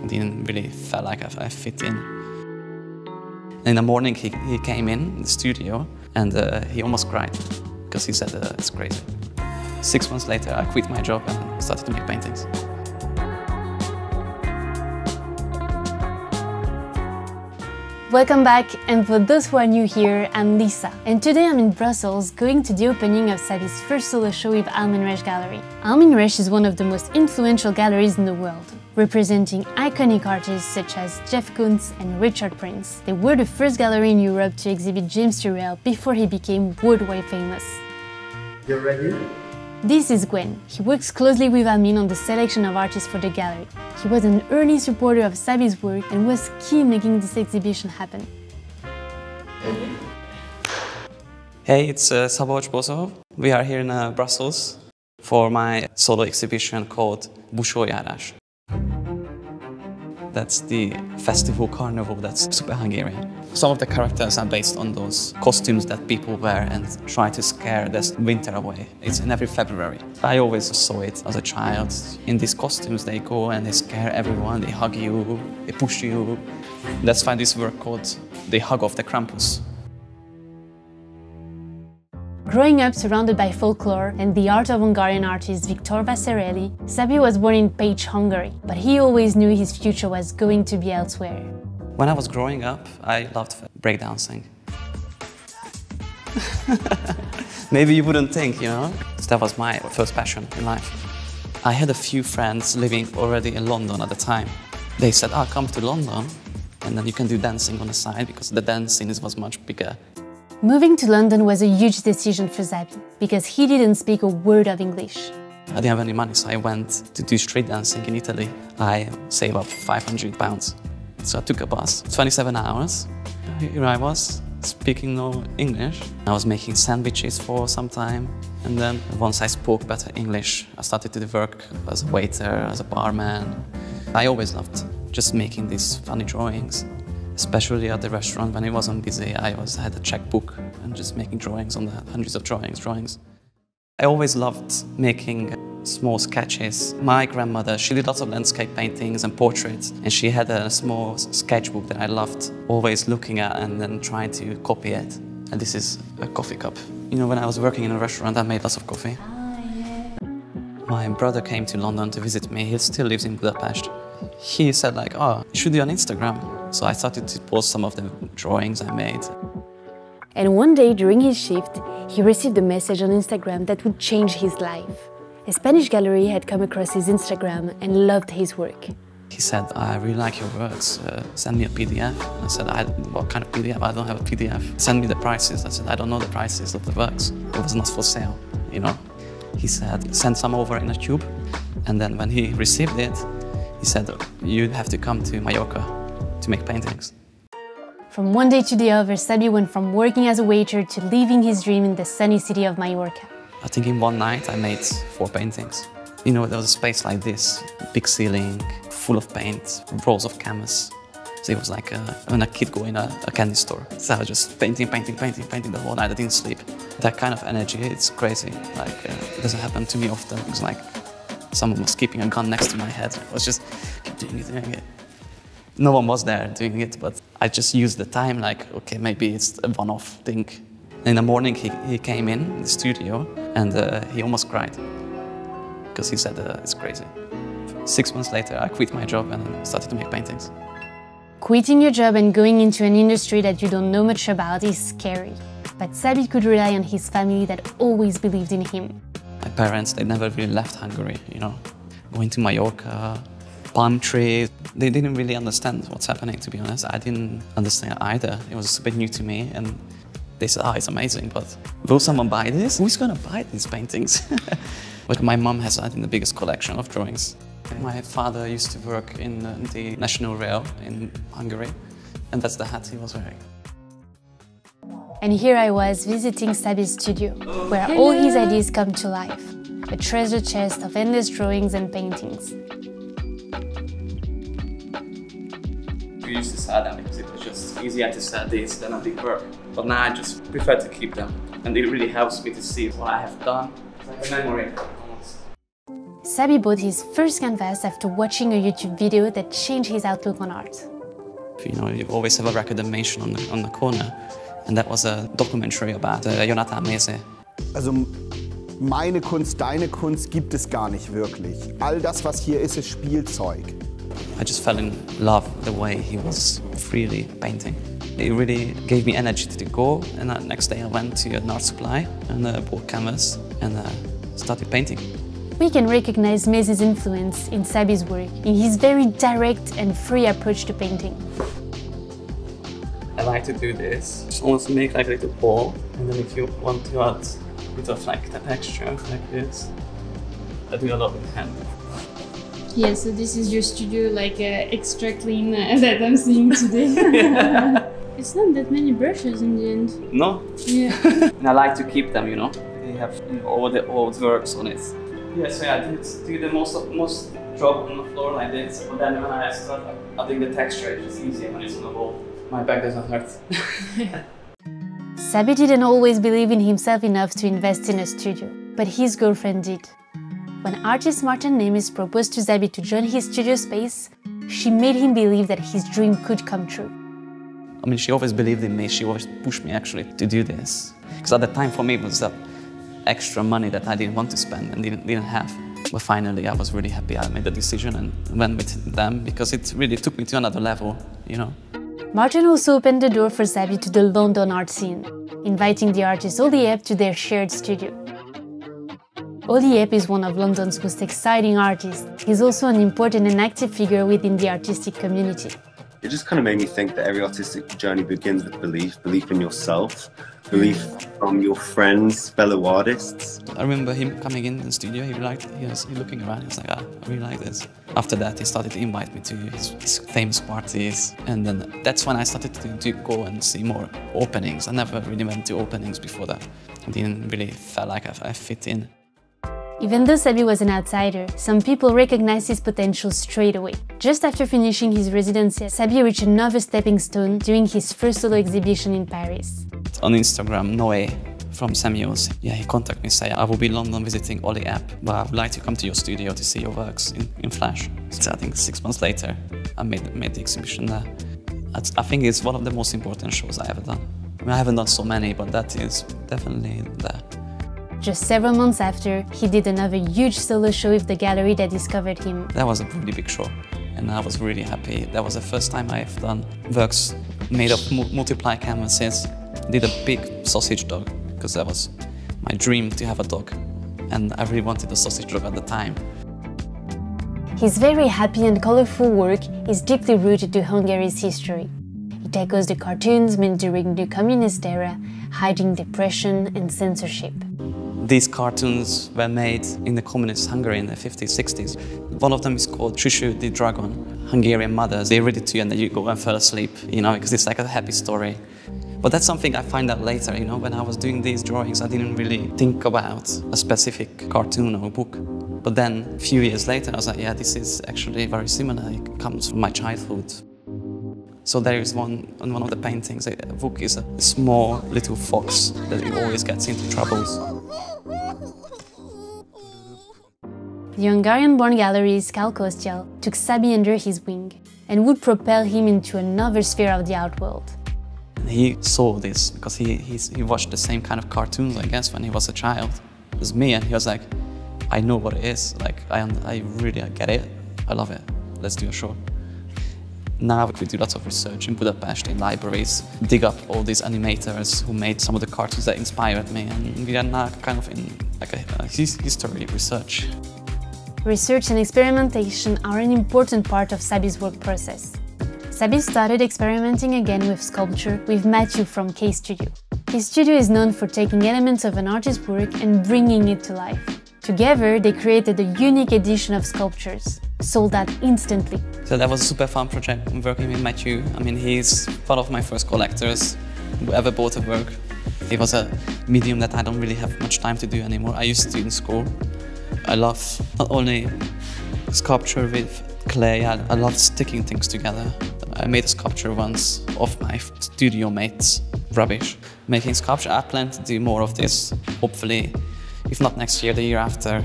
didn't really feel like I fit in. In the morning he came in the studio and he almost cried because he said it's crazy. 6 months later I quit my job and started to make paintings. Welcome back, and for those who are new here, I'm Lisa, and today I'm in Brussels going to the opening of Szabi's first solo show with Almine Rech gallery. Almine Rech is one of the most influential galleries in the world, representing iconic artists such as Jeff Koons and Richard Prince. They were the first gallery in Europe to exhibit James Turrell before he became worldwide famous. You ready? This is Gwen. He works closely with Almine on the selection of artists for the gallery. He was an early supporter of Szabi's work and was key in making this exhibition happen. Hey, it's Szabolcs Bozó. We are here in Brussels for my solo exhibition called Busójárás. That's the festival carnival that's super Hungarian. Some of the characters are based on those costumes that people wear and try to scare this winter away. It's in every February. I always saw it as a child. In these costumes they go and they scare everyone, they hug you, they push you. That's why this work called The Hug of the Krampus. Growing up surrounded by folklore and the art of Hungarian artist Victor Vasarely, Szabi was born in Pécs, Hungary, but he always knew his future was going to be elsewhere. When I was growing up, I loved breakdancing. Maybe you wouldn't think, you know? That was my first passion in life. I had a few friends living already in London at the time. They said, come to London, and then you can do dancing on the side, because the dance scene was much bigger. Moving to London was a huge decision for Szabi, because he didn't speak a word of English. I didn't have any money, so I went to do street dancing in Italy. I saved up £500. So I took a bus, 27 hours. Here I was, speaking no English. I was making sandwiches for some time. And then once I spoke better English, I started to work as a waiter, as a barman. I always loved just making these funny drawings. Especially at the restaurant, when I wasn't busy, I had a checkbook and just making drawings on the hundreds of drawings. I always loved making small sketches. My grandmother, she did lots of landscape paintings and portraits, and she had a small sketchbook that I loved always looking at and then trying to copy it. And this is a coffee cup. You know, when I was working in a restaurant, I made lots of coffee. My brother came to London to visit me. He still lives in Budapest. He said like, you should do on Instagram. So I started to post some of the drawings I made. And one day during his shift, he received a message on Instagram that would change his life. A Spanish gallery had come across his Instagram and loved his work. He said, I really like your works, send me a PDF. I said, what kind of PDF? I don't have a PDF. Send me the prices. I said, I don't know the prices of the works. It was not for sale, you know. He said, send some over in a tube. And then when he received it, he said, you have to come to Mallorca to make paintings. From one day to the other, Szabi went from working as a waiter to living his dream in the sunny city of Mallorca. I think in one night I made 4 paintings. You know, there was a space like this, big ceiling, full of paint, rolls of canvas. So it was like when a kid go in a candy store. So I was just painting the whole night. I didn't sleep. That kind of energy, it's crazy. Like, it doesn't happen to me often. It was like someone was keeping a gun next to my head. I was just keep doing it. No one was there doing it, but I just used the time like, okay, maybe it's a one-off thing. In the morning he came in the studio and he almost cried because he said it's crazy. 6 months later I quit my job and started to make paintings. Quitting your job and going into an industry that you don't know much about is scary. But Szabi could rely on his family that always believed in him. My parents, they never really left Hungary, you know. Going to Mallorca, palm trees. They didn't really understand what's happening, to be honest. I didn't understand either. It was a bit new to me, and they said, it's amazing, but will someone buy this? Who's gonna buy these paintings? But my mom has, I think, the biggest collection of drawings. My father used to work in the National Rail in Hungary, and that's the hat he was wearing. And here I was visiting Szabi's studio, where all his ideas come to life. A treasure chest of endless drawings and paintings. We used to sell them because it was just easier to sell this than a big work. But now I just prefer to keep them. And it really helps me to see what I have done. It's like a memory, almost. Szabi bought his first canvas after watching a YouTube video that changed his outlook on art. You know, you always have a record mention on the corner, and that was a documentary about Semiose. Also meine Kunst, deine Kunst gibt es gar nicht wirklich. All das, was hier ist Spielzeug. I just fell in love the way he was freely painting. It really gave me energy to go, and the next day I went to an art supply and bought canvas and started painting. We can recognize Mese's influence in Szabi's work, in his very direct and free approach to painting. I like to do this. Just almost make like a little ball, and then if you want to add a bit of like the texture, like this, I do a lot with hand. Yeah, so this is your studio, like extra clean that I'm seeing today. Yeah. It's not that many brushes in the end. No? Yeah. And I like to keep them, you know. They have all the old works on it. Yeah, so yeah, I did do the most job on the floor like this, but then when I start adding the texture, it's just easier when it's on the wall. My back doesn't hurt. Szabi didn't always believe in himself enough to invest in a studio, but his girlfriend did. When artist Martin Nemes proposed to Szabi to join his studio space, she made him believe that his dream could come true. I mean, she always believed in me, she always pushed me actually to do this. Because at the time for me it was that extra money that I didn't want to spend and didn't have. But finally I was really happy I made the decision and went with them because it really took me to another level, you know. Martin also opened the door for Szabi to the London art scene, inviting the artist Oliep to their shared studio. Oliep is one of London's most exciting artists. He's also an important and active figure within the artistic community. It just kind of made me think that every artistic journey begins with belief in yourself, belief from your friends, fellow artists. I remember him coming in the studio, he was looking around, he was like, I really like this. After that he started to invite me to his famous parties, and then that's when I started to go and see more openings. I never really went to openings before that. I didn't really feel like I fit in. Even though Szabi was an outsider, some people recognized his potential straight away. Just after finishing his residency, Szabi reached another stepping stone during his first solo exhibition in Paris. On Instagram, Noé from Semiose, yeah, he contacted me saying, I will be in London visiting Oliep, but I would like to come to your studio to see your works in Flash. So I think 6 months later, I made the exhibition there. I think it's one of the most important shows I ever done. I mean, I haven't done so many, but that is definitely there. Just several months after, he did another huge solo show with the gallery that discovered him. That was a really big show, and I was really happy. That was the first time I've done works made of multiply canvases. Did a big sausage dog, because that was my dream to have a dog, and I really wanted a sausage dog at the time. His very happy and colorful work is deeply rooted to Hungary's history. It echoes the cartoons made during the communist era, hiding depression and censorship. These cartoons were made in the communist Hungary in the 50s, 60s. One of them is called Shushu the Dragon. Hungarian mothers, they read it to you and then you go and fall asleep, you know, because it's like a happy story. But that's something I find out later, you know, when I was doing these drawings, I didn't really think about a specific cartoon or book. But then, a few years later, I was like, yeah, this is actually very similar. It comes from my childhood. So there is one, on one of the paintings, Vuk is a small little fox that always gets into troubles. The Hungarian-born gallerist Kál Kosztyál took Szabi under his wing and would propel him into another sphere of the art world. He saw this because he watched the same kind of cartoons, I guess, when he was a child as me, and he was like, I know what it is, like, I really get it, I love it, let's do a show. Now we do lots of research in Budapest, in libraries, dig up all these animators who made some of the cartoons that inspired me, and we are now kind of in like a history research. Research and experimentation are an important part of Szabi's work process. Szabi started experimenting again with sculpture with Matthew from K Studio. His studio is known for taking elements of an artist's work and bringing it to life. Together, they created a unique edition of sculptures, sold out instantly. So that was a super fun project working with Matthew. I mean, he's one of my first collectors who ever bought a work. It was a medium that I don't really have much time to do anymore. I used to in school. I love not only sculpture with clay, I love sticking things together. I made a sculpture once of my studio mates' rubbish. Making sculpture, I plan to do more of this, hopefully, if not next year, the year after.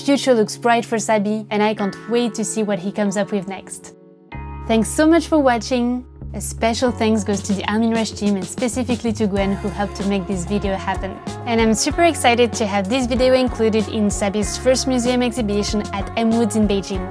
future looks bright for Szabi, and I can't wait to see what he comes up with next. Thanks so much for watching. A special thanks goes to the Almine Rech team and specifically to Gwen, who helped to make this video happen. And I'm super excited to have this video included in Szabi's first museum exhibition at M Woods in Beijing.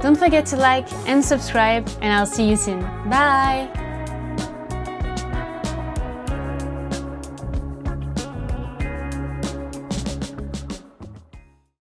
Don't forget to like and subscribe, and I'll see you soon. Bye!